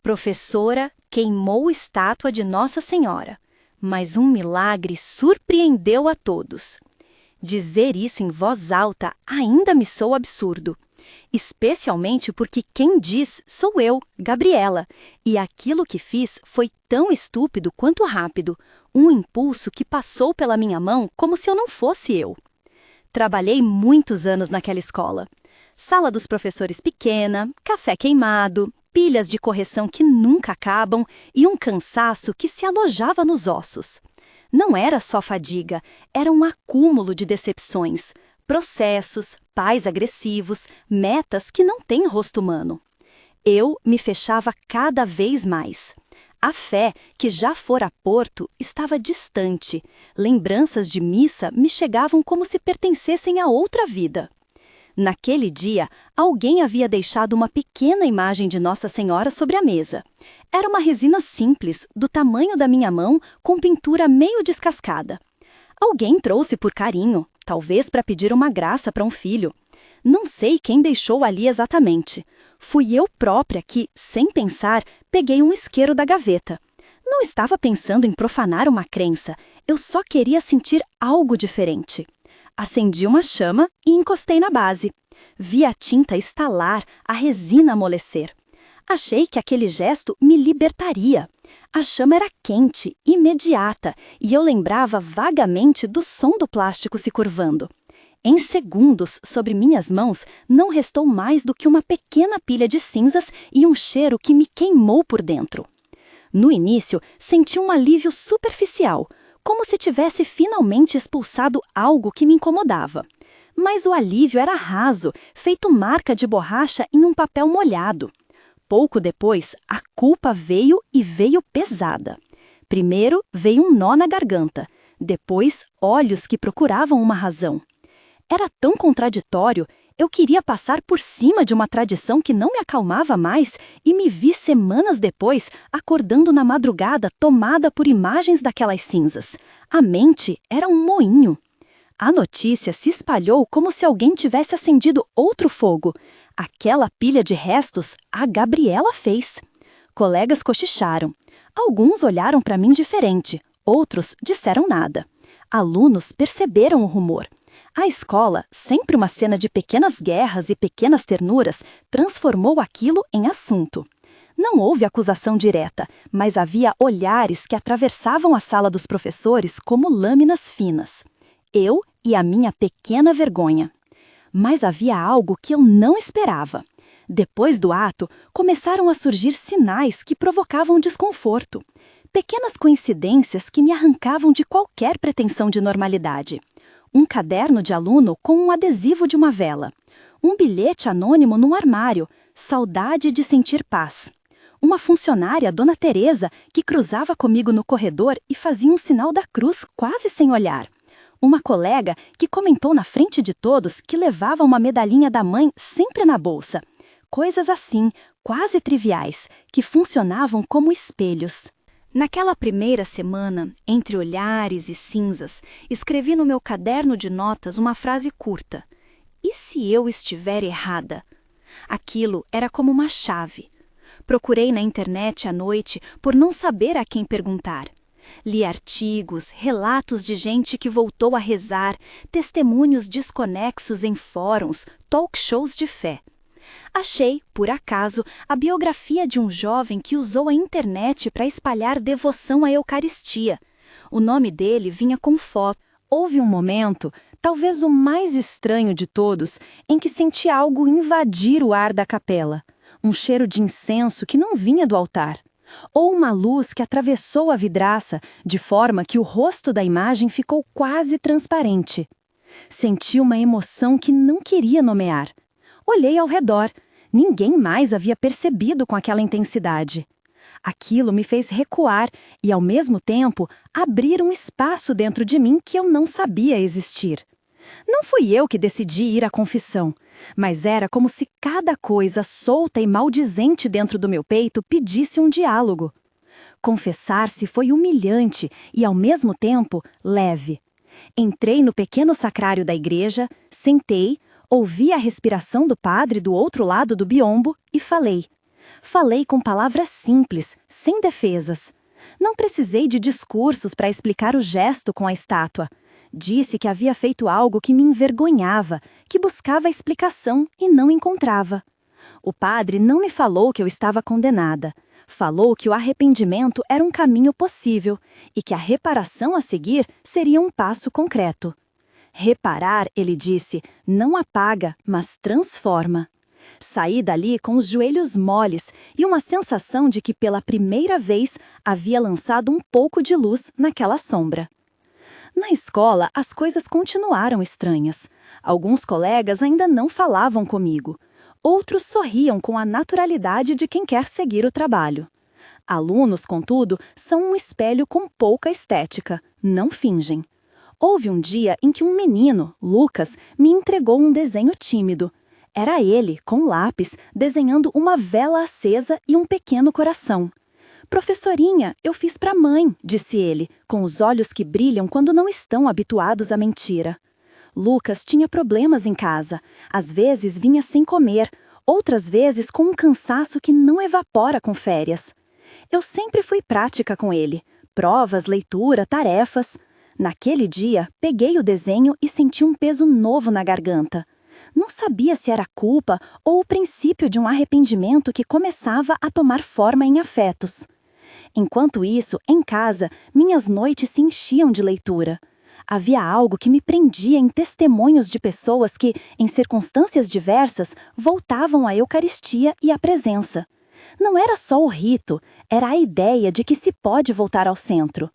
Professora queimou estátua de Nossa Senhora, mas um milagre surpreendeu a todos. Dizer isso em voz alta ainda me soa absurdo, especialmente porque quem diz sou eu, Gabriela, e aquilo que fiz foi tão estúpido quanto rápido, um impulso que passou pela minha mão como se eu não fosse eu. Trabalhei muitos anos naquela escola. Sala dos professores pequena, café queimado, pilhas de correção que nunca acabam e um cansaço que se alojava nos ossos. Não era só fadiga, era um acúmulo de decepções, processos, pais agressivos, metas que não têm rosto humano. Eu me fechava cada vez mais. A fé, que já fora Porto, estava distante. Lembranças de missa me chegavam como se pertencessem a outra vida. Naquele dia, alguém havia deixado uma pequena imagem de Nossa Senhora sobre a mesa. Era uma resina simples, do tamanho da minha mão, com pintura meio descascada. Alguém trouxe por carinho, talvez para pedir uma graça para um filho. Não sei quem deixou ali exatamente. Fui eu própria que, sem pensar, peguei um isqueiro da gaveta. Não estava pensando em profanar uma crença, eu só queria sentir algo diferente. Acendi uma chama e encostei na base. Vi a tinta estalar, a resina amolecer. Achei que aquele gesto me libertaria. A chama era quente, imediata, e eu lembrava vagamente do som do plástico se curvando. Em segundos, sobre minhas mãos, não restou mais do que uma pequena pilha de cinzas e um cheiro que me queimou por dentro. No início, senti um alívio superficial, como se tivesse finalmente expulsado algo que me incomodava. Mas o alívio era raso, feito marca de borracha em um papel molhado. Pouco depois, a culpa veio e veio pesada. Primeiro veio um nó na garganta, depois olhos que procuravam uma razão. Era tão contraditório, eu queria passar por cima de uma tradição que não me acalmava mais e me vi semanas depois acordando na madrugada tomada por imagens daquelas cinzas. A mente era um moinho. A notícia se espalhou como se alguém tivesse acendido outro fogo. Aquela pilha de restos, a Gabriela fez. Colegas cochicharam. Alguns olharam para mim diferente, outros disseram nada. Alunos perceberam o rumor. A escola, sempre uma cena de pequenas guerras e pequenas ternuras, transformou aquilo em assunto. Não houve acusação direta, mas havia olhares que atravessavam a sala dos professores como lâminas finas. Eu e a minha pequena vergonha. Mas havia algo que eu não esperava. Depois do ato, começaram a surgir sinais que provocavam desconforto. Pequenas coincidências que me arrancavam de qualquer pretensão de normalidade. Um caderno de aluno com um adesivo de uma vela. Um bilhete anônimo num armário, saudade de sentir paz. Uma funcionária, Dona Teresa, que cruzava comigo no corredor e fazia um sinal da cruz quase sem olhar. Uma colega que comentou na frente de todos que levava uma medalhinha da mãe sempre na bolsa. Coisas assim, quase triviais, que funcionavam como espelhos. Naquela primeira semana, entre olhares e cinzas, escrevi no meu caderno de notas uma frase curta. E se eu estiver errada? Aquilo era como uma chave. Procurei na internet à noite por não saber a quem perguntar. Li artigos, relatos de gente que voltou a rezar, testemunhos desconexos em fóruns, talk shows de fé. Achei, por acaso, a biografia de um jovem que usou a internet para espalhar devoção à Eucaristia. O nome dele vinha com foto. Houve um momento, talvez o mais estranho de todos, em que senti algo invadir o ar da capela. Um cheiro de incenso que não vinha do altar. Ou uma luz que atravessou a vidraça, de forma que o rosto da imagem ficou quase transparente. Senti uma emoção que não queria nomear. Olhei ao redor. Ninguém mais havia percebido com aquela intensidade. Aquilo me fez recuar e, ao mesmo tempo, abrir um espaço dentro de mim que eu não sabia existir. Não fui eu que decidi ir à confissão, mas era como se cada coisa solta e maldizente dentro do meu peito pedisse um diálogo. Confessar-se foi humilhante e, ao mesmo tempo, leve. Entrei no pequeno sacrário da igreja, sentei, ouvi a respiração do padre do outro lado do biombo e falei. Falei com palavras simples, sem defesas. Não precisei de discursos para explicar o gesto com a estátua. Disse que havia feito algo que me envergonhava, que buscava explicação e não encontrava. O padre não me falou que eu estava condenada. Falou que o arrependimento era um caminho possível e que a reparação a seguir seria um passo concreto. Reparar, ele disse, não apaga, mas transforma. Saí dali com os joelhos moles e uma sensação de que pela primeira vez havia lançado um pouco de luz naquela sombra. Na escola, as coisas continuaram estranhas. Alguns colegas ainda não falavam comigo. Outros sorriam com a naturalidade de quem quer seguir o trabalho. Alunos, contudo, são um espelho com pouca estética, não fingem. Houve um dia em que um menino, Lucas, me entregou um desenho tímido. Era ele, com lápis, desenhando uma vela acesa e um pequeno coração. "Professorinha, eu fiz para a mãe", disse ele, com os olhos que brilham quando não estão habituados à mentira. Lucas tinha problemas em casa. Às vezes vinha sem comer, outras vezes com um cansaço que não evapora com férias. Eu sempre fui prática com ele. Provas, leitura, tarefas. Naquele dia, peguei o desenho e senti um peso novo na garganta. Não sabia se era culpa ou o princípio de um arrependimento que começava a tomar forma em afetos. Enquanto isso, em casa, minhas noites se enchiam de leitura. Havia algo que me prendia em testemunhos de pessoas que, em circunstâncias diversas, voltavam à Eucaristia e à presença. Não era só o rito, era a ideia de que se pode voltar ao centro.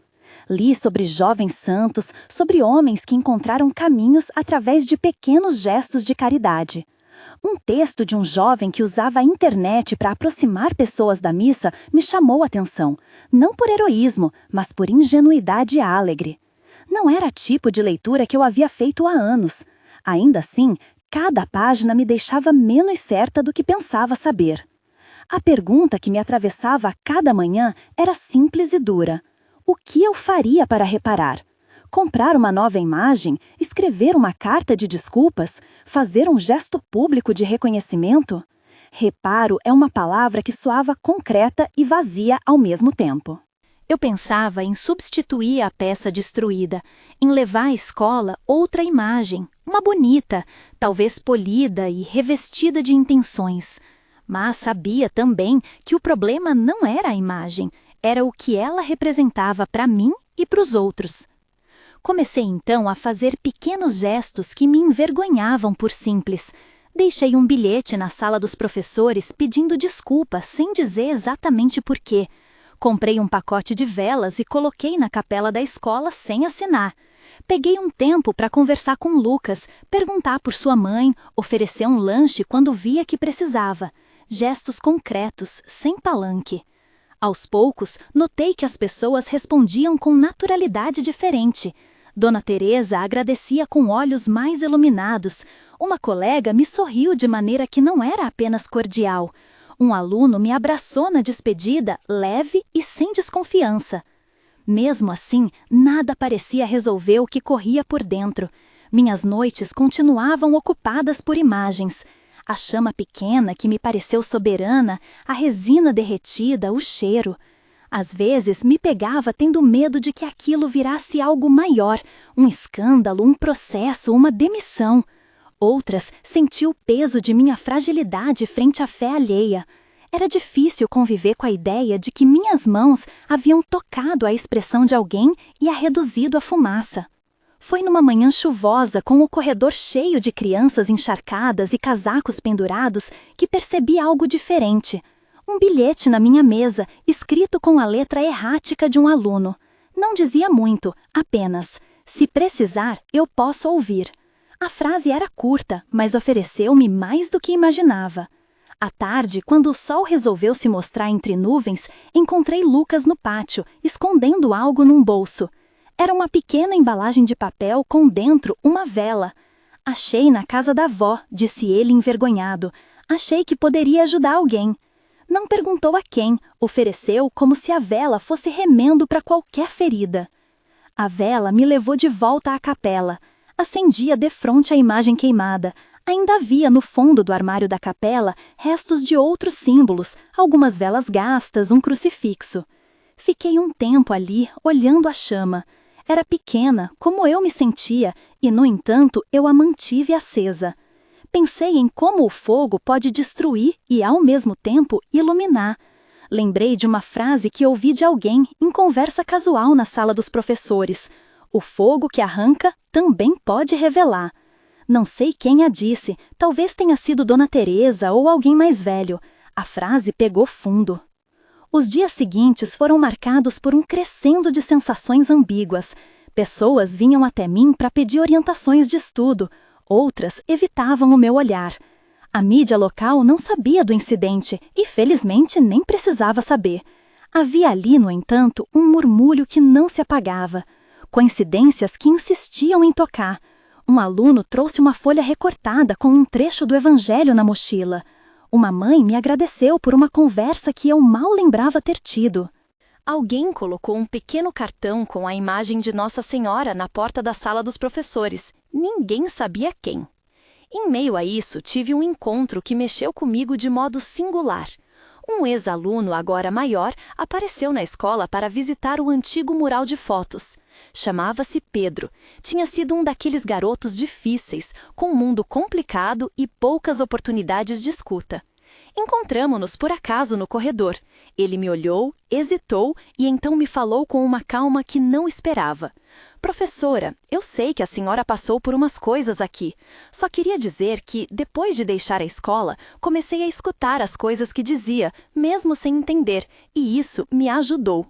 Li sobre jovens santos, sobre homens que encontraram caminhos através de pequenos gestos de caridade. Um texto de um jovem que usava a internet para aproximar pessoas da missa me chamou a atenção, não por heroísmo, mas por ingenuidade alegre. Não era tipo de leitura que eu havia feito há anos. Ainda assim, cada página me deixava menos certa do que pensava saber. A pergunta que me atravessava a cada manhã era simples e dura. O que eu faria para reparar? Comprar uma nova imagem? Escrever uma carta de desculpas? Fazer um gesto público de reconhecimento? Reparo é uma palavra que soava concreta e vazia ao mesmo tempo. Eu pensava em substituir a peça destruída, em levar à escola outra imagem, uma bonita, talvez polida e revestida de intenções. Mas sabia também que o problema não era a imagem, era o que ela representava para mim e para os outros. Comecei então a fazer pequenos gestos que me envergonhavam por simples. Deixei um bilhete na sala dos professores pedindo desculpas sem dizer exatamente por quê. Comprei um pacote de velas e coloquei na capela da escola sem assinar. Peguei um tempo para conversar com Lucas, perguntar por sua mãe, oferecer um lanche quando via que precisava. Gestos concretos, sem palanque. Aos poucos, notei que as pessoas respondiam com naturalidade diferente. Dona Teresa agradecia com olhos mais iluminados. Uma colega me sorriu de maneira que não era apenas cordial. Um aluno me abraçou na despedida, leve e sem desconfiança. Mesmo assim, nada parecia resolver o que corria por dentro. Minhas noites continuavam ocupadas por imagens. A chama pequena que me pareceu soberana, a resina derretida, o cheiro. Às vezes me pegava tendo medo de que aquilo virasse algo maior, um escândalo, um processo, uma demissão. Outras senti o peso de minha fragilidade frente à fé alheia. Era difícil conviver com a ideia de que minhas mãos haviam tocado a expressão de alguém e a reduzido à fumaça. Foi numa manhã chuvosa, com o corredor cheio de crianças encharcadas e casacos pendurados, que percebi algo diferente. Um bilhete na minha mesa, escrito com a letra errática de um aluno. Não dizia muito, apenas: "Se precisar, eu posso ouvir". A frase era curta, mas ofereceu-me mais do que imaginava. À tarde, quando o sol resolveu se mostrar entre nuvens, encontrei Lucas no pátio, escondendo algo num bolso. Era uma pequena embalagem de papel com dentro uma vela. "Achei na casa da avó", disse ele envergonhado. "Achei que poderia ajudar alguém". Não perguntou a quem, ofereceu como se a vela fosse remendo para qualquer ferida. A vela me levou de volta à capela. Acendia defronte à imagem queimada. Ainda havia no fundo do armário da capela restos de outros símbolos, algumas velas gastas, um crucifixo. Fiquei um tempo ali, olhando a chama. Era pequena, como eu me sentia, e, no entanto, eu a mantive acesa. Pensei em como o fogo pode destruir e, ao mesmo tempo, iluminar. Lembrei de uma frase que ouvi de alguém em conversa casual na sala dos professores. O fogo que arranca também pode revelar. Não sei quem a disse, talvez tenha sido Dona Teresa ou alguém mais velho. A frase pegou fundo. Os dias seguintes foram marcados por um crescendo de sensações ambíguas. Pessoas vinham até mim para pedir orientações de estudo, outras evitavam o meu olhar. A mídia local não sabia do incidente e, felizmente, nem precisava saber. Havia ali, no entanto, um murmúrio que não se apagava. Coincidências que insistiam em tocar. Um aluno trouxe uma folha recortada com um trecho do Evangelho na mochila. Uma mãe me agradeceu por uma conversa que eu mal lembrava ter tido. Alguém colocou um pequeno cartão com a imagem de Nossa Senhora na porta da sala dos professores. Ninguém sabia quem. Em meio a isso, tive um encontro que mexeu comigo de modo singular. Um ex-aluno, agora maior, apareceu na escola para visitar o antigo mural de fotos. Chamava-se Pedro. Tinha sido um daqueles garotos difíceis, com um mundo complicado e poucas oportunidades de escuta. Encontramo-nos por acaso no corredor. Ele me olhou, hesitou e então me falou com uma calma que não esperava. Professora, eu sei que a senhora passou por umas coisas aqui. Só queria dizer que, depois de deixar a escola, comecei a escutar as coisas que dizia, mesmo sem entender, e isso me ajudou.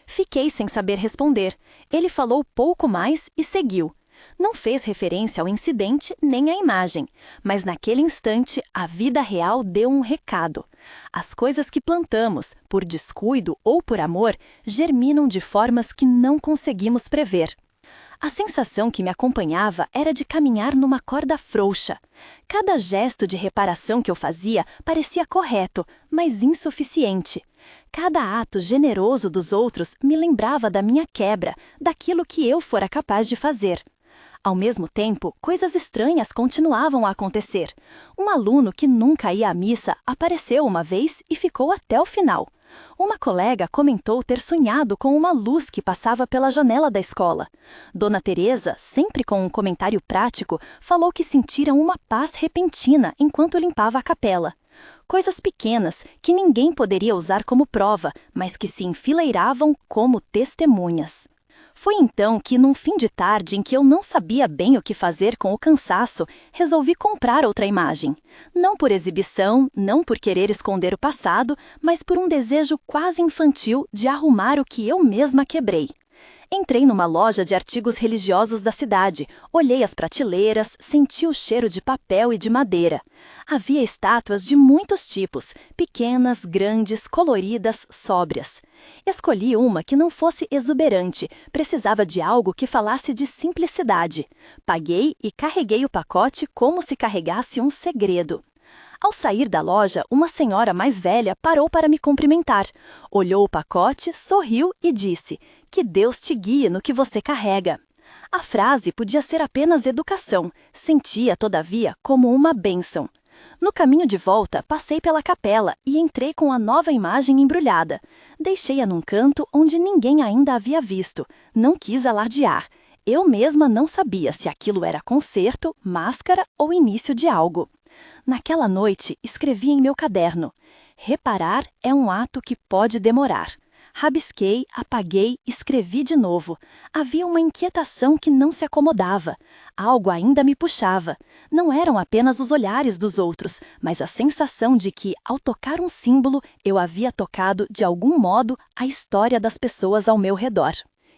Fiquei sem saber responder. Ele falou pouco mais e seguiu. Não fez referência ao incidente nem à imagem, mas naquele instante a vida real deu um recado. As coisas que plantamos, por descuido ou por amor, germinam de formas que não conseguimos prever. A sensação que me acompanhava era de caminhar numa corda frouxa. Cada gesto de reparação que eu fazia parecia correto, mas insuficiente. Cada ato generoso dos outros me lembrava da minha quebra, daquilo que eu fora capaz de fazer. Ao mesmo tempo, coisas estranhas continuavam a acontecer. Um aluno que nunca ia à missa apareceu uma vez e ficou até o final. Uma colega comentou ter sonhado com uma luz que passava pela janela da escola. Dona Teresa, sempre com um comentário prático, falou que sentiram uma paz repentina enquanto limpava a capela. Coisas pequenas que ninguém poderia usar como prova, mas que se enfileiravam como testemunhas. Foi então que, num fim de tarde em que eu não sabia bem o que fazer com o cansaço, resolvi comprar outra imagem. Não por exibição, não por querer esconder o passado, mas por um desejo quase infantil de arrumar o que eu mesma quebrei. Entrei numa loja de artigos religiosos da cidade, olhei as prateleiras, senti o cheiro de papel e de madeira. Havia estátuas de muitos tipos, pequenas, grandes, coloridas, sóbrias. Escolhi uma que não fosse exuberante, precisava de algo que falasse de simplicidade. Paguei e carreguei o pacote como se carregasse um segredo. Ao sair da loja, uma senhora mais velha parou para me cumprimentar. Olhou o pacote, sorriu e disse: "Que Deus te guie no que você carrega." A frase podia ser apenas educação, sentia, todavia, como uma bênção. No caminho de volta, passei pela capela e entrei com a nova imagem embrulhada. Deixei-a num canto onde ninguém ainda havia visto. Não quis alardear. Eu mesma não sabia se aquilo era concerto, máscara ou início de algo. Naquela noite, escrevi em meu caderno: "Reparar é um ato que pode demorar." Rabisquei, apaguei, escrevi de novo. Havia uma inquietação que não se acomodava. Algo ainda me puxava. Não eram apenas os olhares dos outros, mas a sensação de que, ao tocar um símbolo, eu havia tocado, de algum modo, a história das pessoas ao meu redor.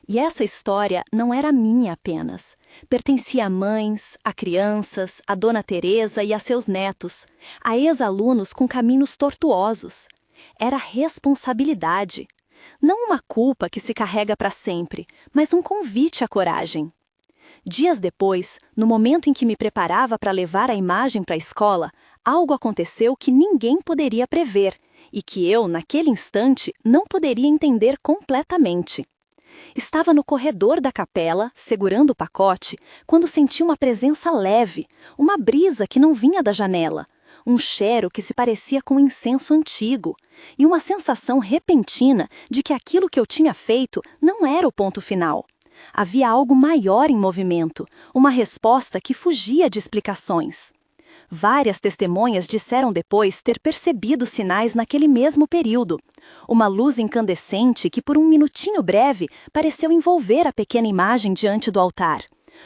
E essa história não era minha apenas. Pertencia a mães, a crianças, a Dona Teresa e a seus netos, a ex-alunos com caminhos tortuosos. Era responsabilidade. Não uma culpa que se carrega para sempre, mas um convite à coragem. Dias depois, no momento em que me preparava para levar a imagem para a escola, algo aconteceu que ninguém poderia prever e que eu, naquele instante, não poderia entender completamente. Estava no corredor da capela, segurando o pacote, quando senti uma presença leve, uma brisa que não vinha da janela, um cheiro que se parecia com incenso antigo, e uma sensação repentina de que aquilo que eu tinha feito não era o ponto final. Havia algo maior em movimento, uma resposta que fugia de explicações. Várias testemunhas disseram depois ter percebido sinais naquele mesmo período. Uma luz incandescente que por um minutinho breve pareceu envolver a pequena imagem diante do altar.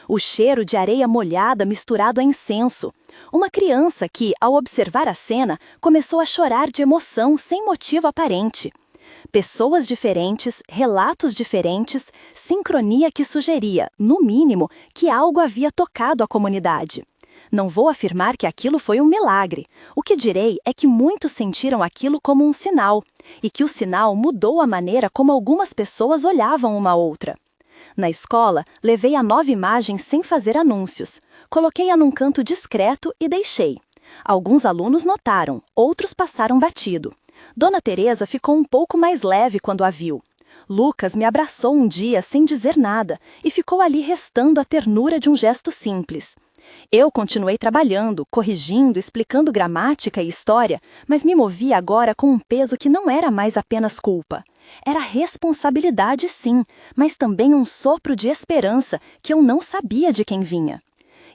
O cheiro de areia molhada misturado a incenso. Uma criança que, ao observar a cena, começou a chorar de emoção sem motivo aparente. Pessoas diferentes, relatos diferentes, sincronia que sugeria, no mínimo, que algo havia tocado a comunidade. Não vou afirmar que aquilo foi um milagre. O que direi é que muitos sentiram aquilo como um sinal, e que o sinal mudou a maneira como algumas pessoas olhavam uma outra. Na escola, levei a nova imagem sem fazer anúncios. Coloquei-a num canto discreto e deixei. Alguns alunos notaram, outros passaram batido. Dona Teresa ficou um pouco mais leve quando a viu. Lucas me abraçou um dia sem dizer nada e ficou ali restando a ternura de um gesto simples. Eu continuei trabalhando, corrigindo, explicando gramática e história, mas me movia agora com um peso que não era mais apenas culpa. Era responsabilidade, sim, mas também um sopro de esperança que eu não sabia de quem vinha.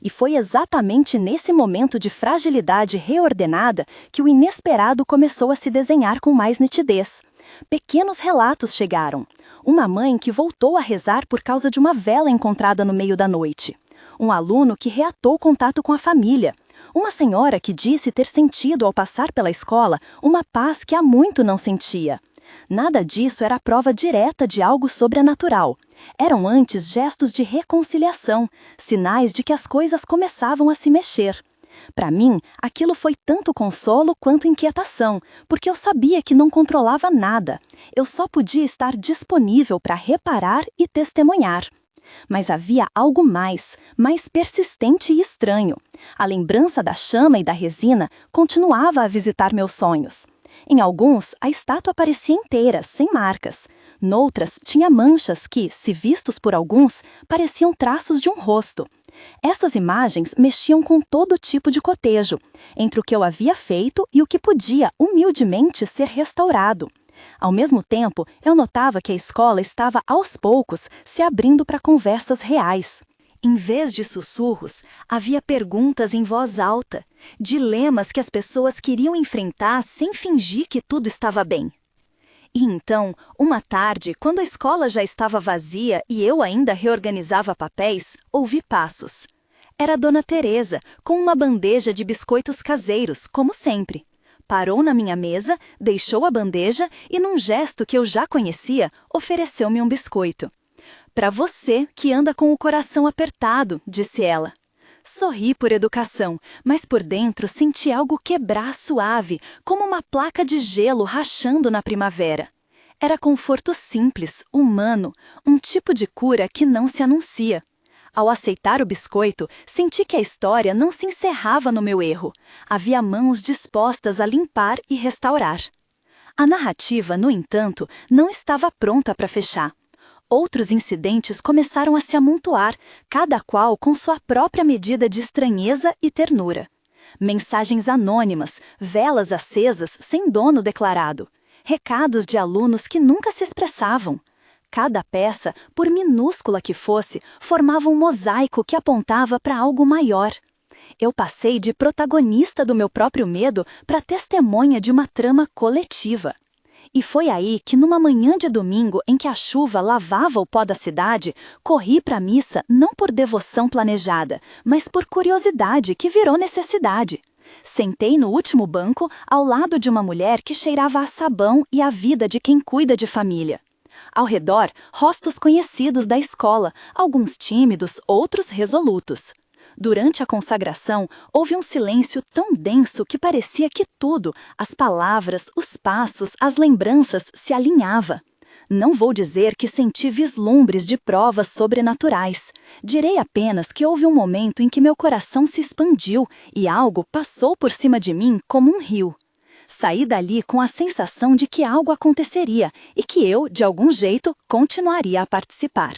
E foi exatamente nesse momento de fragilidade reordenada que o inesperado começou a se desenhar com mais nitidez. Pequenos relatos chegaram. Uma mãe que voltou a rezar por causa de uma vela encontrada no meio da noite. Um aluno que reatou contato com a família. Uma senhora que disse ter sentido ao passar pela escola uma paz que há muito não sentia. Nada disso era prova direta de algo sobrenatural. Eram antes gestos de reconciliação, sinais de que as coisas começavam a se mexer. Para mim, aquilo foi tanto consolo quanto inquietação, porque eu sabia que não controlava nada. Eu só podia estar disponível para reparar e testemunhar. Mas havia algo mais persistente e estranho. A lembrança da chama e da resina continuava a visitar meus sonhos. Em alguns, a estátua parecia inteira, sem marcas. Noutras, tinha manchas que, se vistos por alguns, pareciam traços de um rosto. Essas imagens mexiam com todo tipo de cotejo, entre o que eu havia feito e o que podia, humildemente, ser restaurado. Ao mesmo tempo, eu notava que a escola estava, aos poucos, se abrindo para conversas reais. Em vez de sussurros, havia perguntas em voz alta, dilemas que as pessoas queriam enfrentar sem fingir que tudo estava bem. E então, uma tarde, quando a escola já estava vazia e eu ainda reorganizava papéis, ouvi passos. Era Dona Teresa, com uma bandeja de biscoitos caseiros, como sempre. Parou na minha mesa, deixou a bandeja e, num gesto que eu já conhecia, ofereceu-me um biscoito. "Para você que anda com o coração apertado", disse ela. Sorri por educação, mas por dentro senti algo quebrar suave, como uma placa de gelo rachando na primavera. Era conforto simples, humano, um tipo de cura que não se anuncia. Ao aceitar o biscoito, senti que a história não se encerrava no meu erro. Havia mãos dispostas a limpar e restaurar. A narrativa, no entanto, não estava pronta para fechar. Outros incidentes começaram a se amontoar, cada qual com sua própria medida de estranheza e ternura. Mensagens anônimas, velas acesas sem dono declarado, recados de alunos que nunca se expressavam. Cada peça, por minúscula que fosse, formava um mosaico que apontava para algo maior. Eu passei de protagonista do meu próprio medo para testemunha de uma trama coletiva. E foi aí que, numa manhã de domingo em que a chuva lavava o pó da cidade, corri para a missa não por devoção planejada, mas por curiosidade que virou necessidade. Sentei no último banco, ao lado de uma mulher que cheirava a sabão e a vida de quem cuida de família. Ao redor, rostos conhecidos da escola, alguns tímidos, outros resolutos. Durante a consagração, houve um silêncio tão denso que parecia que tudo, as palavras, os passos, as lembranças, se alinhava. Não vou dizer que senti vislumbres de provas sobrenaturais. Direi apenas que houve um momento em que meu coração se expandiu e algo passou por cima de mim como um rio. Saí dali com a sensação de que algo aconteceria e que eu, de algum jeito, continuaria a participar.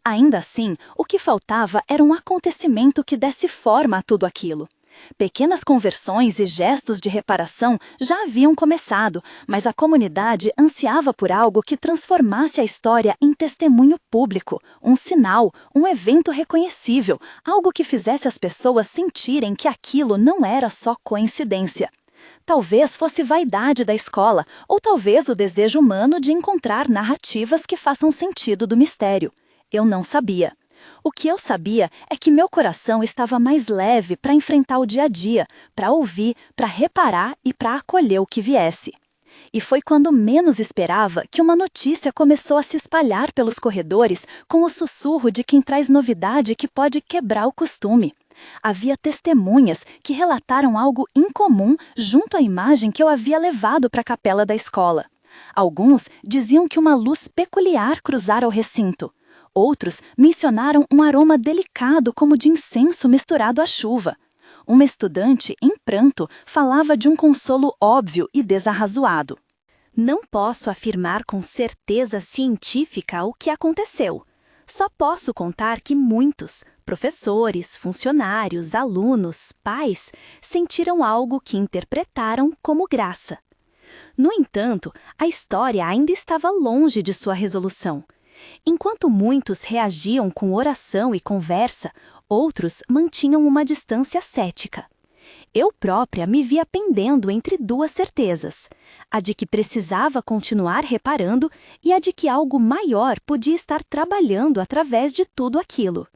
Ainda assim, o que faltava era um acontecimento que desse forma a tudo aquilo. Pequenas conversões e gestos de reparação já haviam começado, mas a comunidade ansiava por algo que transformasse a história em testemunho público, um sinal, um evento reconhecível, algo que fizesse as pessoas sentirem que aquilo não era só coincidência. Talvez fosse vaidade da escola, ou talvez o desejo humano de encontrar narrativas que façam sentido do mistério. Eu não sabia. O que eu sabia é que meu coração estava mais leve para enfrentar o dia a dia, para ouvir, para reparar e para acolher o que viesse. E foi quando menos esperava que uma notícia começou a se espalhar pelos corredores com o sussurro de quem traz novidade que pode quebrar o costume. Havia testemunhas que relataram algo incomum junto à imagem que eu havia levado para a capela da escola. Alguns diziam que uma luz peculiar cruzara o recinto. Outros mencionaram um aroma delicado como de incenso misturado à chuva. Uma estudante, em pranto, falava de um consolo óbvio e desarrazoado. Não posso afirmar com certeza científica o que aconteceu. Só posso contar que muitos, professores, funcionários, alunos, pais, sentiram algo que interpretaram como graça. No entanto, a história ainda estava longe de sua resolução. Enquanto muitos reagiam com oração e conversa, outros mantinham uma distância cética. Eu própria me via pendendo entre duas certezas, a de que precisava continuar reparando e a de que algo maior podia estar trabalhando através de tudo aquilo.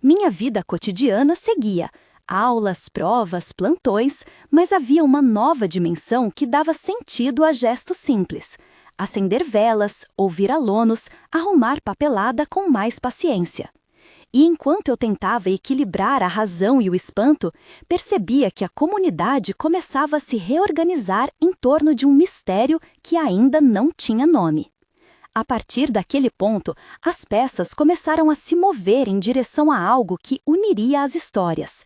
Minha vida cotidiana seguia, aulas, provas, plantões, mas havia uma nova dimensão que dava sentido a gestos simples. Acender velas, ouvir alunos, arrumar papelada com mais paciência. E enquanto eu tentava equilibrar a razão e o espanto, percebia que a comunidade começava a se reorganizar em torno de um mistério que ainda não tinha nome. A partir daquele ponto, as peças começaram a se mover em direção a algo que uniria as histórias.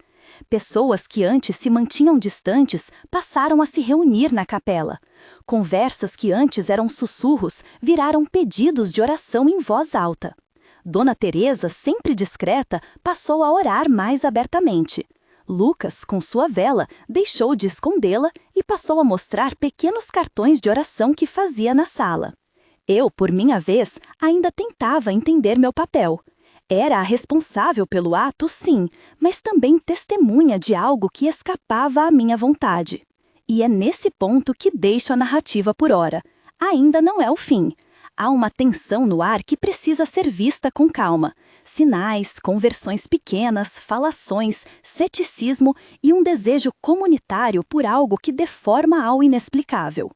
Pessoas que antes se mantinham distantes passaram a se reunir na capela. Conversas que antes eram sussurros viraram pedidos de oração em voz alta. Dona Teresa, sempre discreta, passou a orar mais abertamente. Lucas, com sua vela, deixou de escondê-la e passou a mostrar pequenos cartões de oração que fazia na sala. Eu, por minha vez, ainda tentava entender meu papel. Era a responsável pelo ato, sim, mas também testemunha de algo que escapava à minha vontade. E é nesse ponto que deixo a narrativa por hora. Ainda não é o fim. Há uma tensão no ar que precisa ser vista com calma. Sinais, conversões pequenas, falações, ceticismo e um desejo comunitário por algo que dê forma ao inexplicável.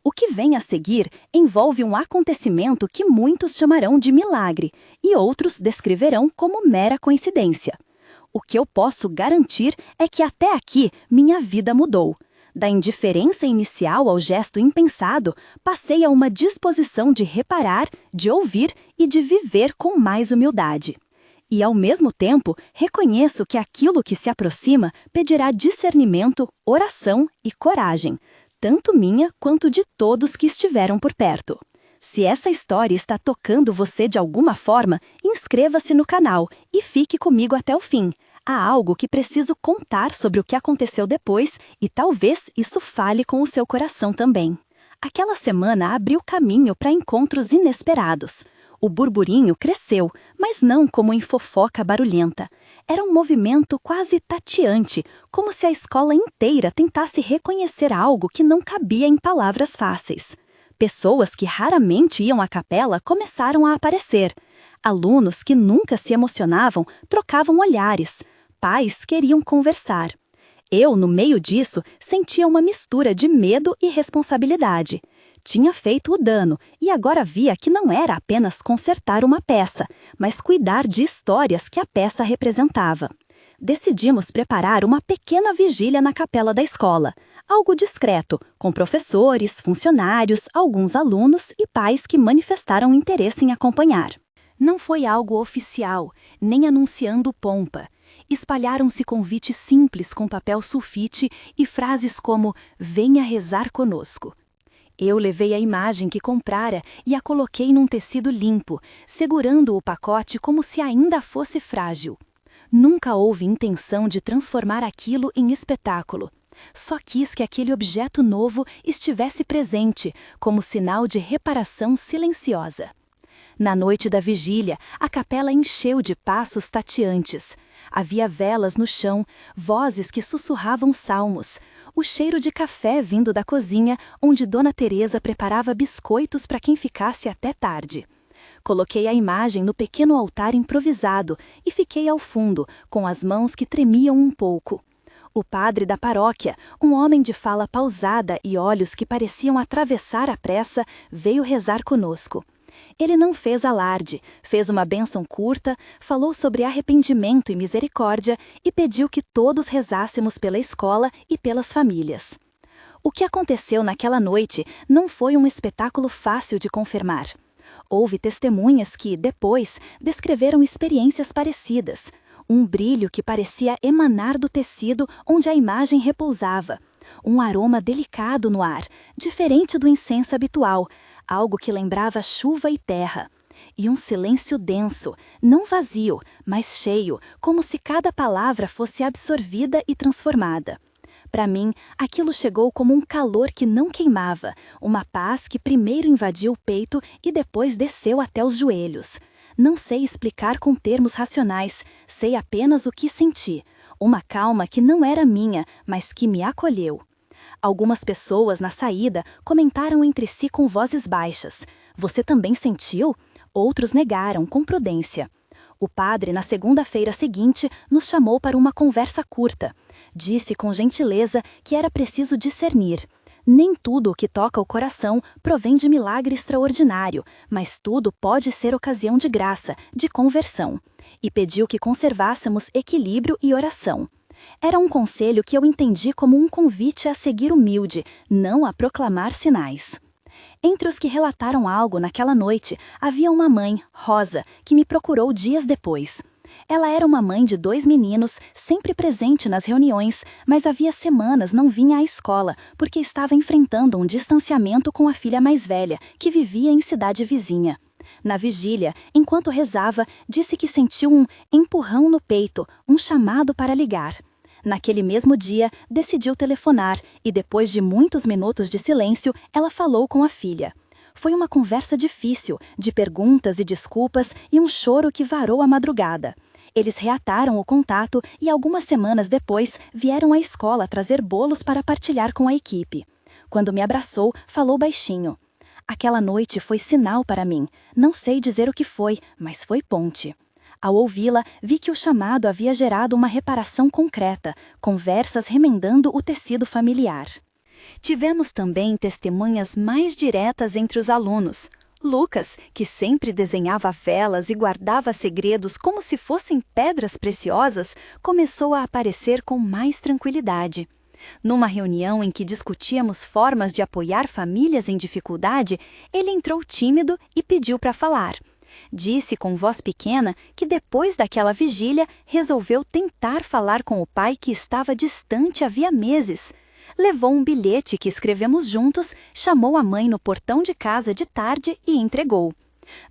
O que vem a seguir envolve um acontecimento que muitos chamarão de milagre e outros descreverão como mera coincidência. O que eu posso garantir é que até aqui minha vida mudou. Da indiferença inicial ao gesto impensado, passei a uma disposição de reparar, de ouvir e de viver com mais humildade. E, ao mesmo tempo, reconheço que aquilo que se aproxima pedirá discernimento, oração e coragem, tanto minha quanto de todos que estiveram por perto. Se essa história está tocando você de alguma forma, inscreva-se no canal e fique comigo até o fim. Há algo que preciso contar sobre o que aconteceu depois e talvez isso fale com o seu coração também. Aquela semana abriu caminho para encontros inesperados. O burburinho cresceu, mas não como em fofoca barulhenta. Era um movimento quase tateante, como se a escola inteira tentasse reconhecer algo que não cabia em palavras fáceis. Pessoas que raramente iam à capela começaram a aparecer. Alunos que nunca se emocionavam trocavam olhares. Pais queriam conversar. Eu, no meio disso, sentia uma mistura de medo e responsabilidade. Tinha feito o dano e agora via que não era apenas consertar uma peça, mas cuidar de histórias que a peça representava. Decidimos preparar uma pequena vigília na capela da escola, algo discreto, com professores, funcionários, alguns alunos e pais que manifestaram interesse em acompanhar. Não foi algo oficial, nem anunciando pompa. espalharam-se convites simples com papel sulfite e frases como "Venha rezar conosco". Eu levei a imagem que comprara e a coloquei num tecido limpo, segurando o pacote como se ainda fosse frágil. Nunca houve intenção de transformar aquilo em espetáculo. Só quis que aquele objeto novo estivesse presente, como sinal de reparação silenciosa. Na noite da vigília, a capela encheu de passos tateantes. Havia velas no chão, vozes que sussurravam salmos, o cheiro de café vindo da cozinha, onde Dona Teresa preparava biscoitos para quem ficasse até tarde. Coloquei a imagem no pequeno altar improvisado e fiquei ao fundo, com as mãos que tremiam um pouco. O padre da paróquia, um homem de fala pausada e olhos que pareciam atravessar à pressa, veio rezar conosco. Ele não fez alarde, fez uma bênção curta, falou sobre arrependimento e misericórdia e pediu que todos rezássemos pela escola e pelas famílias. O que aconteceu naquela noite não foi um espetáculo fácil de confirmar. Houve testemunhas que, depois, descreveram experiências parecidas. Um brilho que parecia emanar do tecido onde a imagem repousava. Um aroma delicado no ar, diferente do incenso habitual, algo que lembrava chuva e terra. E um silêncio denso, não vazio, mas cheio, como se cada palavra fosse absorvida e transformada. Para mim, aquilo chegou como um calor que não queimava, uma paz que primeiro invadiu o peito e depois desceu até os joelhos. Não sei explicar com termos racionais, sei apenas o que senti. Uma calma que não era minha, mas que me acolheu. Algumas pessoas, na saída, comentaram entre si com vozes baixas. "Você também sentiu?" Outros negaram, com prudência. O padre, na segunda-feira seguinte, nos chamou para uma conversa curta. Disse com gentileza que era preciso discernir. Nem tudo o que toca o coração provém de milagre extraordinário, mas tudo pode ser ocasião de graça, de conversão. E pediu que conservássemos equilíbrio e oração. Era um conselho que eu entendi como um convite a seguir humilde, não a proclamar sinais. Entre os que relataram algo naquela noite, havia uma mãe, Rosa, que me procurou dias depois. Ela era uma mãe de 2 meninos, sempre presente nas reuniões, mas havia semanas não vinha à escola, porque estava enfrentando um distanciamento com a filha mais velha, que vivia em cidade vizinha. Na vigília, enquanto rezava, disse que sentiu um empurrão no peito, um chamado para ligar. Naquele mesmo dia, decidiu telefonar e depois de muitos minutos de silêncio, ela falou com a filha. Foi uma conversa difícil, de perguntas e desculpas e um choro que varou a madrugada. Eles reataram o contato e algumas semanas depois vieram à escola trazer bolos para partilhar com a equipe. Quando me abraçou, falou baixinho. Aquela noite foi sinal para mim. Não sei dizer o que foi, mas foi ponte. Ao ouvi-la, vi que o chamado havia gerado uma reparação concreta, conversas remendando o tecido familiar. Tivemos também testemunhas mais diretas entre os alunos. Lucas, que sempre desenhava velas e guardava segredos como se fossem pedras preciosas, começou a aparecer com mais tranquilidade. Numa reunião em que discutíamos formas de apoiar famílias em dificuldade, ele entrou tímido e pediu para falar. Disse com voz pequena que depois daquela vigília resolveu tentar falar com o pai que estava distante havia meses. Levou um bilhete que escrevemos juntos, chamou a mãe no portão de casa de tarde e entregou.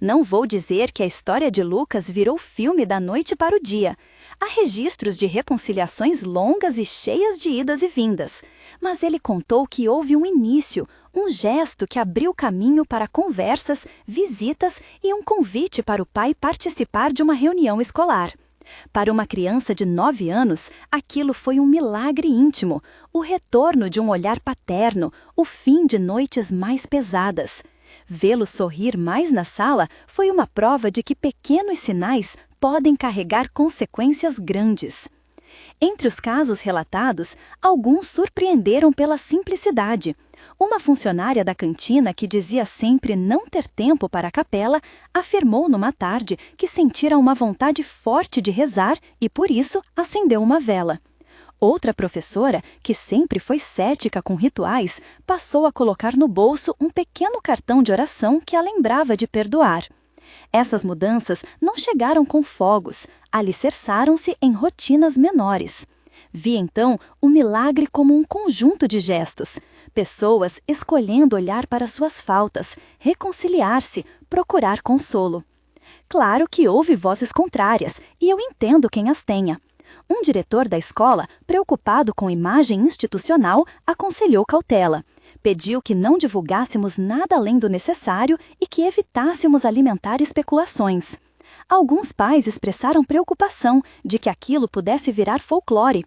Não vou dizer que a história de Lucas virou filme da noite para o dia. Há registros de reconciliações longas e cheias de idas e vindas. Mas ele contou que houve um início, um gesto que abriu caminho para conversas, visitas e um convite para o pai participar de uma reunião escolar. Para uma criança de 9 anos, aquilo foi um milagre íntimo, o retorno de um olhar paterno, o fim de noites mais pesadas. Vê-lo sorrir mais na sala foi uma prova de que pequenos sinais podem carregar consequências grandes. Entre os casos relatados, alguns surpreenderam pela simplicidade. Uma funcionária da cantina que dizia sempre não ter tempo para a capela, afirmou numa tarde que sentira uma vontade forte de rezar e, por isso, acendeu uma vela. Outra professora, que sempre foi cética com rituais, passou a colocar no bolso um pequeno cartão de oração que a lembrava de perdoar. Essas mudanças não chegaram com fogos, alicerçaram-se em rotinas menores. Vi então o milagre como um conjunto de gestos, pessoas escolhendo olhar para suas faltas, reconciliar-se, procurar consolo. Claro que houve vozes contrárias, e eu entendo quem as tenha. Um diretor da escola, preocupado com a imagem institucional, aconselhou cautela. Pediu que não divulgássemos nada além do necessário e que evitássemos alimentar especulações. Alguns pais expressaram preocupação de que aquilo pudesse virar folclore.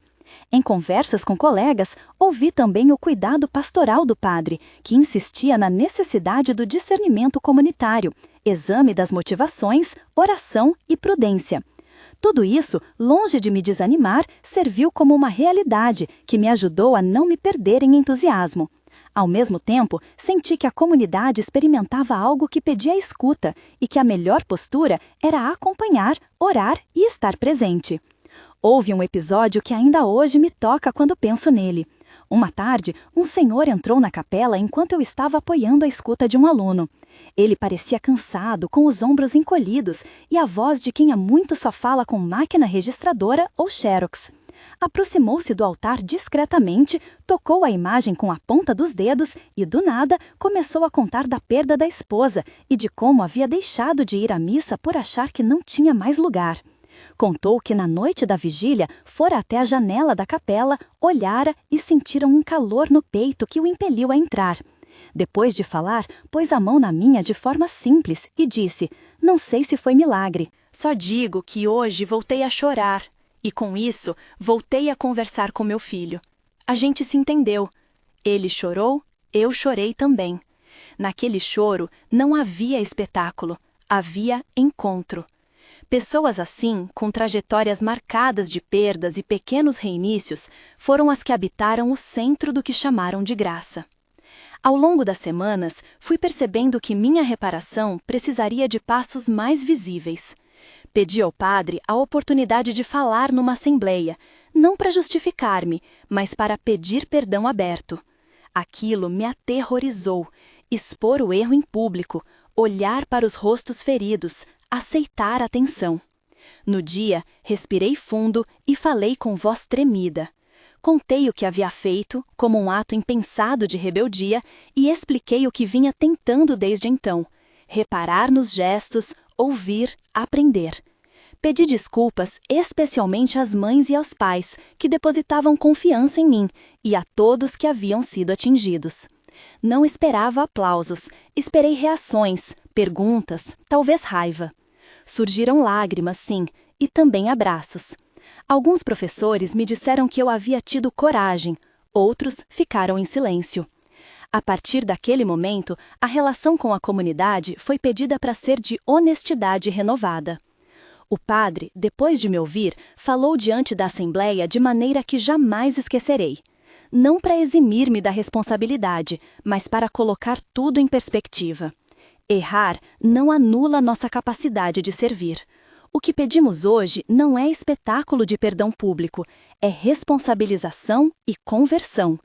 Em conversas com colegas, ouvi também o cuidado pastoral do padre, que insistia na necessidade do discernimento comunitário, exame das motivações, oração e prudência. Tudo isso, longe de me desanimar, serviu como uma realidade que me ajudou a não me perder em entusiasmo. Ao mesmo tempo, senti que a comunidade experimentava algo que pedia escuta e que a melhor postura era acompanhar, orar e estar presente. Houve um episódio que ainda hoje me toca quando penso nele. Uma tarde, um senhor entrou na capela enquanto eu estava apoiando a escuta de um aluno. Ele parecia cansado, com os ombros encolhidos e a voz de quem há muito só fala com máquina registradora ou xerox. Aproximou-se do altar discretamente, tocou a imagem com a ponta dos dedos e, do nada, começou a contar da perda da esposa e de como havia deixado de ir à missa por achar que não tinha mais lugar. Contou que na noite da vigília fora até a janela da capela, olhara e sentiram um calor no peito que o impeliu a entrar. Depois de falar, pôs a mão na minha de forma simples e disse: "Não sei se foi milagre. Só digo que hoje voltei a chorar. E com isso, voltei a conversar com meu filho. A gente se entendeu. Ele chorou, eu chorei também. Naquele choro não havia espetáculo, havia encontro." Pessoas assim, com trajetórias marcadas de perdas e pequenos reinícios, foram as que habitaram o centro do que chamaram de graça. Ao longo das semanas, fui percebendo que minha reparação precisaria de passos mais visíveis. Pedi ao padre a oportunidade de falar numa assembleia, não para justificar-me, mas para pedir perdão aberto. Aquilo me aterrorizou. Expor o erro em público, olhar para os rostos feridos, aceitar a atenção. No dia, respirei fundo e falei com voz tremida. Contei o que havia feito, como um ato impensado de rebeldia, e expliquei o que vinha tentando desde então: reparar nos gestos, ouvir, aprender. Pedi desculpas especialmente às mães e aos pais, que depositavam confiança em mim, e a todos que haviam sido atingidos. Não esperava aplausos, esperei reações, perguntas, talvez raiva. Surgiram lágrimas, sim, e também abraços. Alguns professores me disseram que eu havia tido coragem, outros ficaram em silêncio. A partir daquele momento, a relação com a comunidade foi pedida para ser de honestidade renovada. O padre, depois de me ouvir, falou diante da assembleia de maneira que jamais esquecerei. Não para eximir-me da responsabilidade, mas para colocar tudo em perspectiva. Errar não anula nossa capacidade de servir. O que pedimos hoje não é espetáculo de perdão público, é responsabilização e conversão.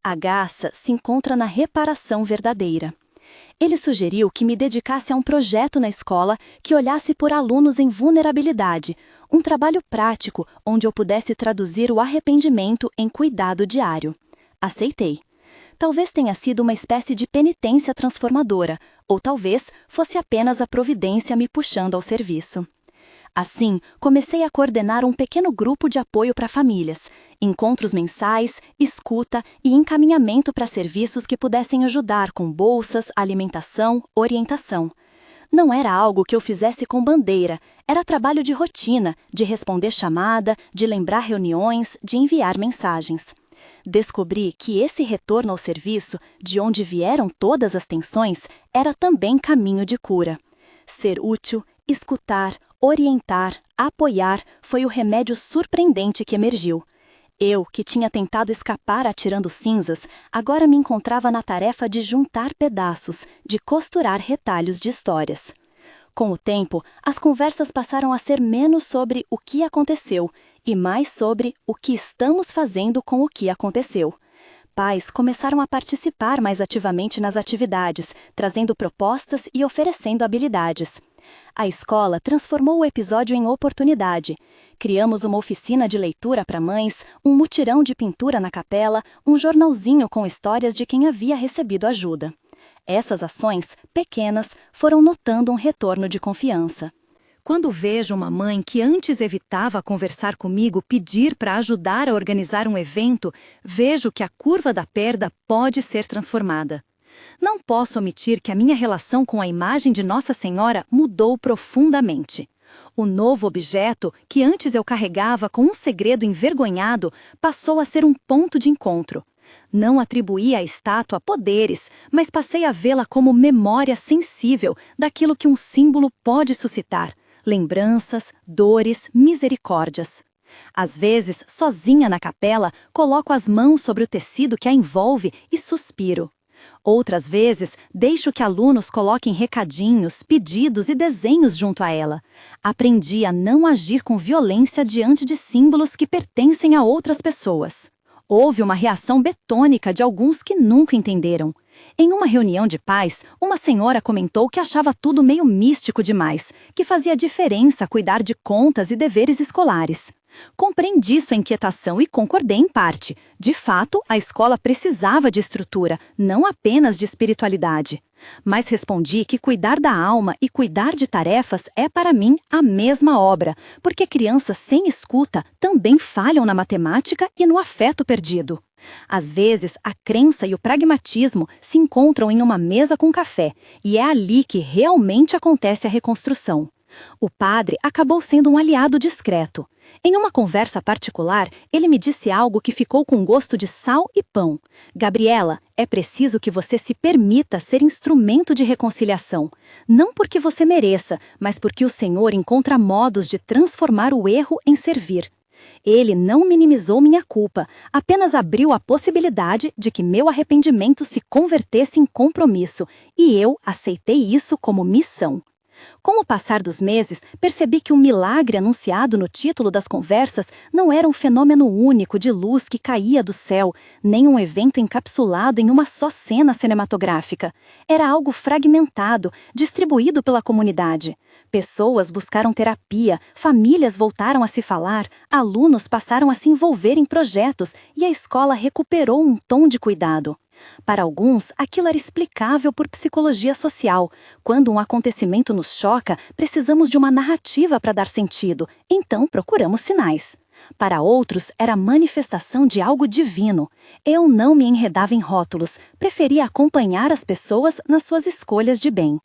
A graça se encontra na reparação verdadeira. Ele sugeriu que me dedicasse a um projeto na escola que olhasse por alunos em vulnerabilidade, um trabalho prático onde eu pudesse traduzir o arrependimento em cuidado diário. Aceitei. Talvez tenha sido uma espécie de penitência transformadora, ou talvez fosse apenas a providência me puxando ao serviço. Assim, comecei a coordenar um pequeno grupo de apoio para famílias, encontros mensais, escuta e encaminhamento para serviços que pudessem ajudar com bolsas, alimentação, orientação. Não era algo que eu fizesse com bandeira, era trabalho de rotina, de responder chamada, de lembrar reuniões, de enviar mensagens. Descobri que esse retorno ao serviço, de onde vieram todas as tensões, era também caminho de cura. Ser útil, escutar, orientar, apoiar foi o remédio surpreendente que emergiu. Eu, que tinha tentado escapar atirando cinzas, agora me encontrava na tarefa de juntar pedaços, de costurar retalhos de histórias. Com o tempo, as conversas passaram a ser menos sobre o que aconteceu e mais sobre o que estamos fazendo com o que aconteceu. Pais começaram a participar mais ativamente nas atividades, trazendo propostas e oferecendo habilidades. A escola transformou o episódio em oportunidade. Criamos uma oficina de leitura para mães, um mutirão de pintura na capela, um jornalzinho com histórias de quem havia recebido ajuda. Essas ações, pequenas, foram notando um retorno de confiança. Quando vejo uma mãe que antes evitava conversar comigo pedir para ajudar a organizar um evento, vejo que a curva da perda pode ser transformada. Não posso omitir que a minha relação com a imagem de Nossa Senhora mudou profundamente. O novo objeto, que antes eu carregava com um segredo envergonhado, passou a ser um ponto de encontro. Não atribuí à estátua poderes, mas passei a vê-la como memória sensível daquilo que um símbolo pode suscitar: lembranças, dores, misericórdias. Às vezes, sozinha na capela, coloco as mãos sobre o tecido que a envolve e suspiro. Outras vezes, deixo que alunos coloquem recadinhos, pedidos e desenhos junto a ela. Aprendi a não agir com violência diante de símbolos que pertencem a outras pessoas. Houve uma reação betônica de alguns que nunca entenderam. Em uma reunião de pais, uma senhora comentou que achava tudo meio místico demais, que fazia diferença cuidar de contas e deveres escolares. Compreendi sua inquietação e concordei em parte. De fato, a escola precisava de estrutura, não apenas de espiritualidade. Mas respondi que cuidar da alma e cuidar de tarefas é para mim a mesma obra, porque crianças sem escuta também falham na matemática e no afeto perdido. Às vezes, a crença e o pragmatismo se encontram em uma mesa com café, e é ali que realmente acontece a reconstrução. O padre acabou sendo um aliado discreto. Em uma conversa particular, ele me disse algo que ficou com gosto de sal e pão. Gabriela, é preciso que você se permita ser instrumento de reconciliação. Não porque você mereça, mas porque o Senhor encontra modos de transformar o erro em servir. Ele não minimizou minha culpa, apenas abriu a possibilidade de que meu arrependimento se convertesse em compromisso, e eu aceitei isso como missão. Com o passar dos meses, percebi que o milagre anunciado no título das conversas não era um fenômeno único de luz que caía do céu, nem um evento encapsulado em uma só cena cinematográfica. Era algo fragmentado, distribuído pela comunidade. Pessoas buscaram terapia, famílias voltaram a se falar, alunos passaram a se envolver em projetos e a escola recuperou um tom de cuidado. Para alguns, aquilo era explicável por psicologia social. Quando um acontecimento nos choca, precisamos de uma narrativa para dar sentido, então procuramos sinais. Para outros, era manifestação de algo divino. Eu não me enredava em rótulos, preferia acompanhar as pessoas nas suas escolhas de bem.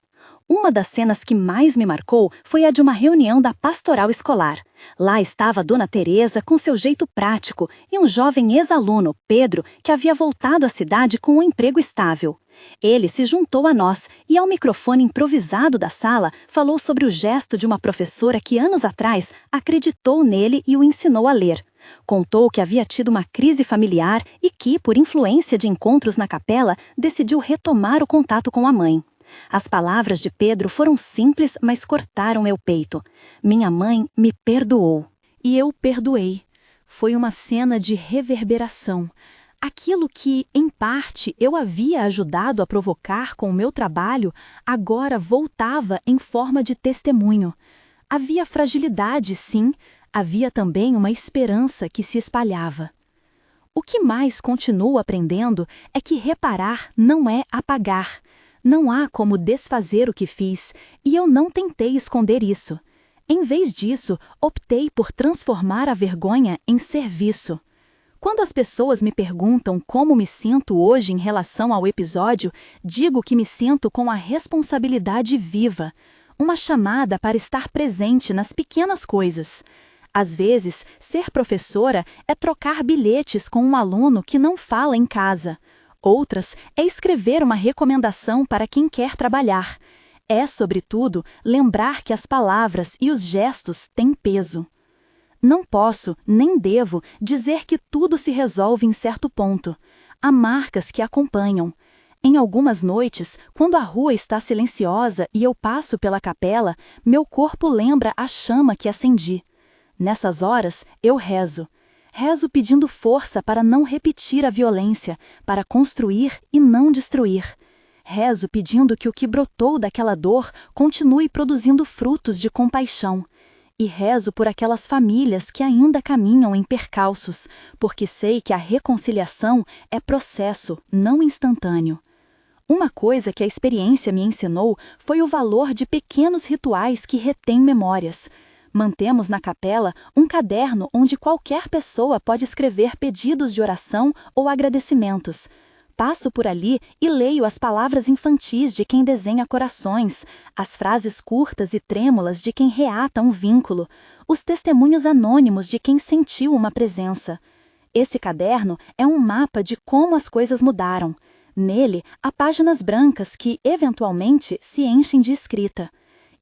Uma das cenas que mais me marcou foi a de uma reunião da pastoral escolar. Lá estava a Dona Teresa com seu jeito prático e um jovem ex-aluno, Pedro, que havia voltado à cidade com um emprego estável. Ele se juntou a nós e, ao microfone improvisado da sala, falou sobre o gesto de uma professora que anos atrás acreditou nele e o ensinou a ler. Contou que havia tido uma crise familiar e que, por influência de encontros na capela, decidiu retomar o contato com a mãe. As palavras de Pedro foram simples, mas cortaram meu peito. Minha mãe me perdoou. E eu perdoei. Foi uma cena de reverberação. Aquilo que, em parte, eu havia ajudado a provocar com o meu trabalho, agora voltava em forma de testemunho. Havia fragilidade, sim, havia também uma esperança que se espalhava. O que mais continuo aprendendo é que reparar não é apagar. Não há como desfazer o que fiz, e eu não tentei esconder isso. Em vez disso, optei por transformar a vergonha em serviço. Quando as pessoas me perguntam como me sinto hoje em relação ao episódio, digo que me sinto com a responsabilidade viva, uma chamada para estar presente nas pequenas coisas. Às vezes, ser professora é trocar bilhetes com um aluno que não fala em casa. Outras é escrever uma recomendação para quem quer trabalhar. É, sobretudo, lembrar que as palavras e os gestos têm peso. Não posso, nem devo, dizer que tudo se resolve em certo ponto. Há marcas que acompanham. Em algumas noites, quando a rua está silenciosa e eu passo pela capela, meu corpo lembra a chama que acendi. Nessas horas, eu rezo. Rezo pedindo força para não repetir a violência, para construir e não destruir. Rezo pedindo que o que brotou daquela dor continue produzindo frutos de compaixão. E rezo por aquelas famílias que ainda caminham em percalços, porque sei que a reconciliação é processo, não instantâneo. Uma coisa que a experiência me ensinou foi o valor de pequenos rituais que retêm memórias. Mantemos na capela um caderno onde qualquer pessoa pode escrever pedidos de oração ou agradecimentos. Passo por ali e leio as palavras infantis de quem desenha corações, as frases curtas e trêmulas de quem reata um vínculo, os testemunhos anônimos de quem sentiu uma presença. Esse caderno é um mapa de como as coisas mudaram. Nele, há páginas brancas que, eventualmente, se enchem de escrita.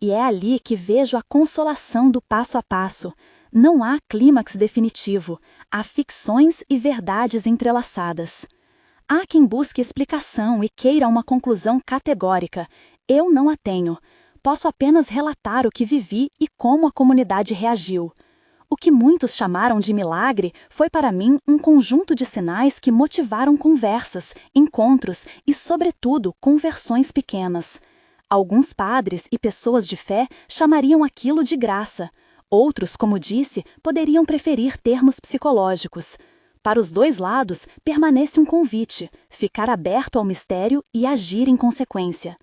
E é ali que vejo a consolação do passo a passo. Não há clímax definitivo, há ficções e verdades entrelaçadas. Há quem busque explicação e queira uma conclusão categórica. Eu não a tenho. Posso apenas relatar o que vivi e como a comunidade reagiu. O que muitos chamaram de milagre foi para mim um conjunto de sinais que motivaram conversas, encontros e, sobretudo, conversões pequenas. Alguns padres e pessoas de fé chamariam aquilo de graça. Outros, como disse, poderiam preferir termos psicológicos. Para os dois lados, permanece um convite, ficar aberto ao mistério e agir em consequência.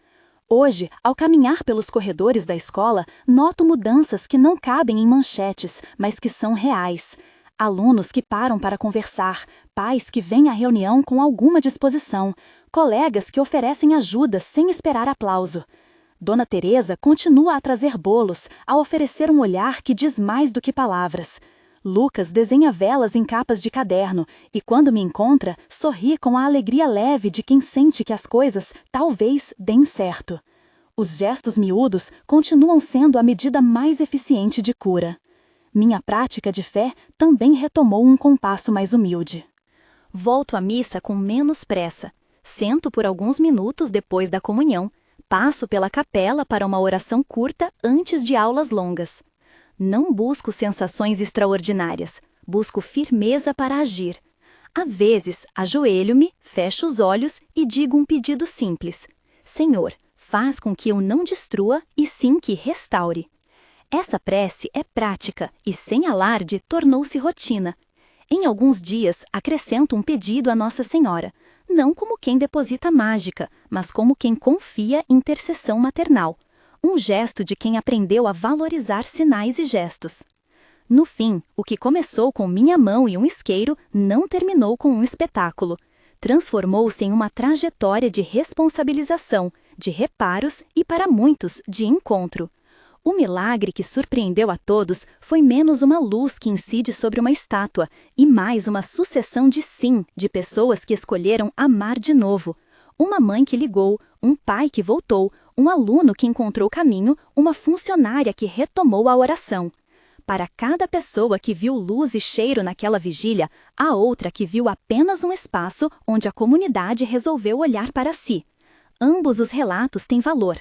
Hoje, ao caminhar pelos corredores da escola, noto mudanças que não cabem em manchetes, mas que são reais. Alunos que param para conversar, pais que vêm à reunião com alguma disposição, colegas que oferecem ajuda sem esperar aplauso. Dona Teresa continua a trazer bolos, a oferecer um olhar que diz mais do que palavras. Lucas desenha velas em capas de caderno e, quando me encontra, sorri com a alegria leve de quem sente que as coisas talvez deem certo. Os gestos miúdos continuam sendo a medida mais eficiente de cura. Minha prática de fé também retomou um compasso mais humilde. Volto à missa com menos pressa. Sento por alguns minutos depois da comunhão. Passo pela capela para uma oração curta antes de aulas longas. Não busco sensações extraordinárias, busco firmeza para agir. Às vezes, ajoelho-me, fecho os olhos e digo um pedido simples. Senhor, faz com que eu não destrua e sim que restaure. Essa prece é prática e, sem alarde, tornou-se rotina. Em alguns dias, acrescento um pedido a Nossa Senhora, não como quem deposita mágica, mas como quem confia em intercessão maternal. Um gesto de quem aprendeu a valorizar sinais e gestos. No fim, o que começou com minha mão e um isqueiro não terminou com um espetáculo. Transformou-se em uma trajetória de responsabilização, de reparos e, para muitos, de encontro. O milagre que surpreendeu a todos foi menos uma luz que incide sobre uma estátua e mais uma sucessão de sim de pessoas que escolheram amar de novo. Uma mãe que ligou, um pai que voltou, um aluno que encontrou caminho, uma funcionária que retomou a oração. Para cada pessoa que viu luz e cheiro naquela vigília, há outra que viu apenas um espaço onde a comunidade resolveu olhar para si. Ambos os relatos têm valor.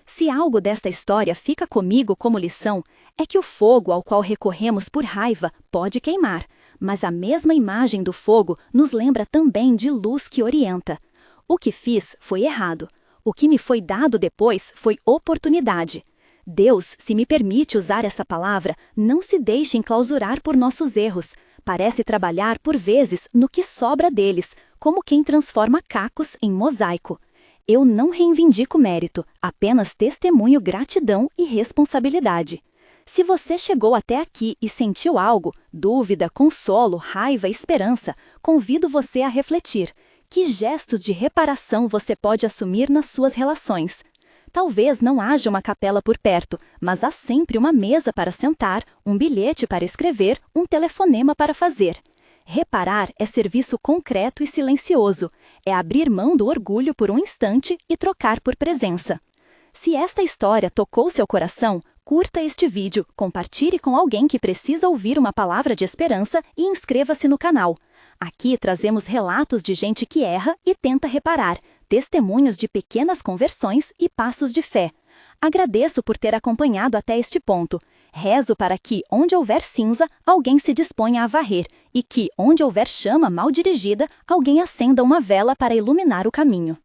Se algo desta história fica comigo como lição, é que o fogo ao qual recorremos por raiva pode queimar, mas a mesma imagem do fogo nos lembra também de luz que orienta. O que fiz foi errado. O que me foi dado depois foi oportunidade. Deus, se me permite usar essa palavra, não se deixe enclausurar por nossos erros. Parece trabalhar, por vezes, no que sobra deles, como quem transforma cacos em mosaico. Eu não reivindico mérito, apenas testemunho gratidão e responsabilidade. Se você chegou até aqui e sentiu algo, dúvida, consolo, raiva, esperança, convido você a refletir. Que gestos de reparação você pode assumir nas suas relações? Talvez não haja uma capela por perto, mas há sempre uma mesa para sentar, um bilhete para escrever, um telefonema para fazer. Reparar é serviço concreto e silencioso. É abrir mão do orgulho por um instante e trocar por presença. Se esta história tocou seu coração, curta este vídeo, compartilhe com alguém que precisa ouvir uma palavra de esperança e inscreva-se no canal. Aqui trazemos relatos de gente que erra e tenta reparar, testemunhos de pequenas conversões e passos de fé. Agradeço por ter acompanhado até este ponto. Rezo para que, onde houver cinza, alguém se disponha a varrer, e que, onde houver chama mal dirigida, alguém acenda uma vela para iluminar o caminho.